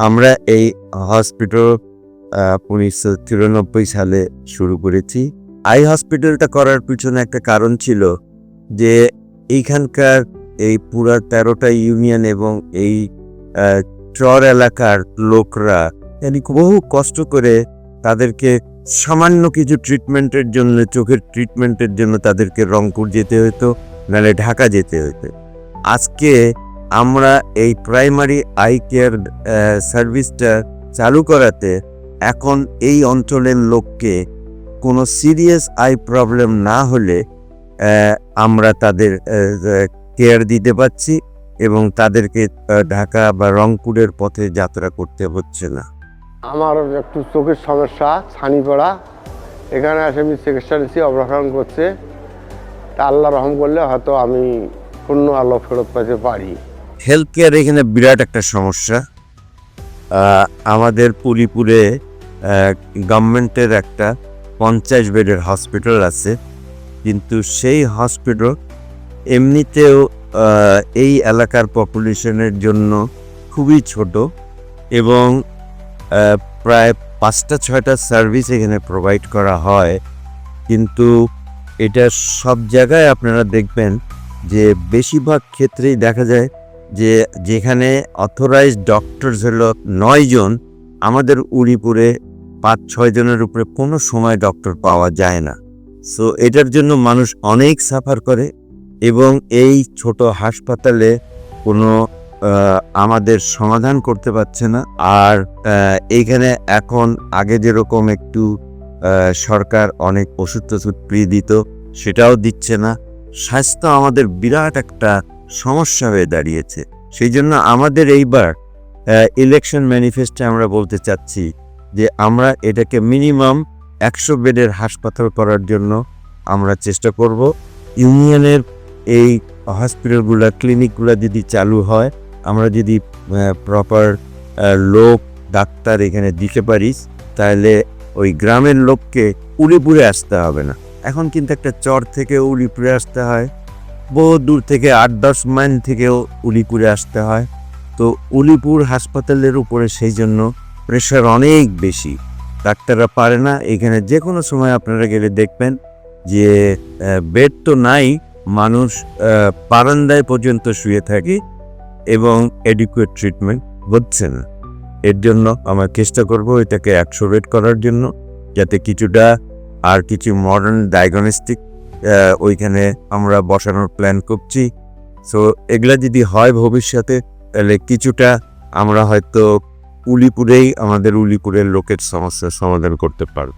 আমরা এই হসপিটাল 1993 সালে শুরু করেছি। আই হসপিটালটা করার পিছনে একটা কারণ ছিল যে এইখানকার এই পুরা 13টা ইউনিয়ন এবং এই চর এলাকার লোকরা বহু কষ্ট করে তাদেরকে সামান্য কিছু ট্রিটমেন্টের জন্য, চোখের ট্রিটমেন্টের জন্য তাদেরকে রংপুর যেতে হতো, নাহলে ঢাকা যেতে হতো। আজকে আমরা এই প্রাইমারি আই কেয়ার সার্ভিসটা চালু করাতে এখন এই অঞ্চলের লোককে কোনো সিরিয়াস আই প্রবলেম না হলে আমরা তাদের কেয়ার দিতে পারছি এবং তাদেরকে ঢাকা বা রংপুরের পথে যাত্রা করতে হচ্ছে না। আমার একটু চোখের সমস্যা, ছানি পড়া, এখানে এসে আমি চিকিৎসা নিচ্ছি, অপারেশন করছে। তা আল্লাহ রহম করলে হয়তো আমি পূর্ণ আলো ফেরত পেতে পারি। হেলথ কেয়ার এখানে বিরাট একটা সমস্যা। আমাদের পুলিপুরে গভর্নমেন্টের একটা 50 বেডের হসপিটাল আছে, কিন্তু সেই হসপিটাল এমনিতেও এই এলাকার পপুলেশনের জন্য খুবই ছোট এবং প্রায় 5টা-6টা সার্ভিস এখানে প্রোভাইড করা হয়, কিন্তু এটা সব জায়গায় আপনারা দেখবেন যে বেশিরভাগ ক্ষেত্রেই দেখা যায় যে যেখানে অথরাইজড ডক্টরস হলো 9 জন, আমাদের উলিপুরে 5-6 জনের উপরে কোনো সময় ডক্টর পাওয়া যায় না। সো এটার জন্য মানুষ অনেক সাফার করে এবং এই ছোট হাসপাতালে কোনো আমাদের সমাধান করতে পারছে না। আর এইখানে এখন আগে যেরকম একটু সরকার অনেক ওষুধ টষুধ ফ্রি দিত, সেটাও দিচ্ছে না। স্বাস্থ্য আমাদের বিরাট একটা সমস্যা হয়ে দাঁড়িয়েছে। সেই জন্য আমাদের এইবার ইলেকশন ম্যানিফেস্টে আমরা বলতে চাচ্ছি যে আমরা এটাকে মিনিমাম 100 বেডের হাসপাতাল করার জন্য আমরা চেষ্টা করব। ইউনিয়নের এই হসপিটালগুলো, ক্লিনিকগুলো যদি চালু হয়, আমরা যদি প্রপার লোক ডাক্তার এখানে দিতে পারি, তাহলে ওই গ্রামের লোককে উলিপুরে আসতে হবে না। এখন কিন্তু একটা চর থেকে উলিপুরে আসতে হয়, বহু দূর থেকে 8-10 মাইল থেকেও উলিপুরে আসতে হয়। তো উলিপুর হাসপাতালের উপরে সেই জন্য প্রেশার অনেক বেশি, ডাক্তাররা পারে না। এখানে যে কোনো সময় আপনারা গেলে দেখবেন যে বেড তো নাই, মানুষ বারান্দায় পর্যন্ত শুয়ে থাকে এবং অ্যাডিকুয়েট ট্রিটমেন্ট হচ্ছে না। এর জন্য আমরা চেষ্টা করব এটাকে 100 বেড করার জন্য, যাতে কিছুটা আর কিছু মডার্ন ডায়াগনস্টিক ওইখানে আমরা বসানোর প্ল্যান করছি। সো এগুলা যদি হয় ভবিষ্যতে, তাহলে কিছুটা আমরা হয়তো উলিপুরেই আমাদের উলিপুরের লোকের সমস্যার সমাধান করতে পারব।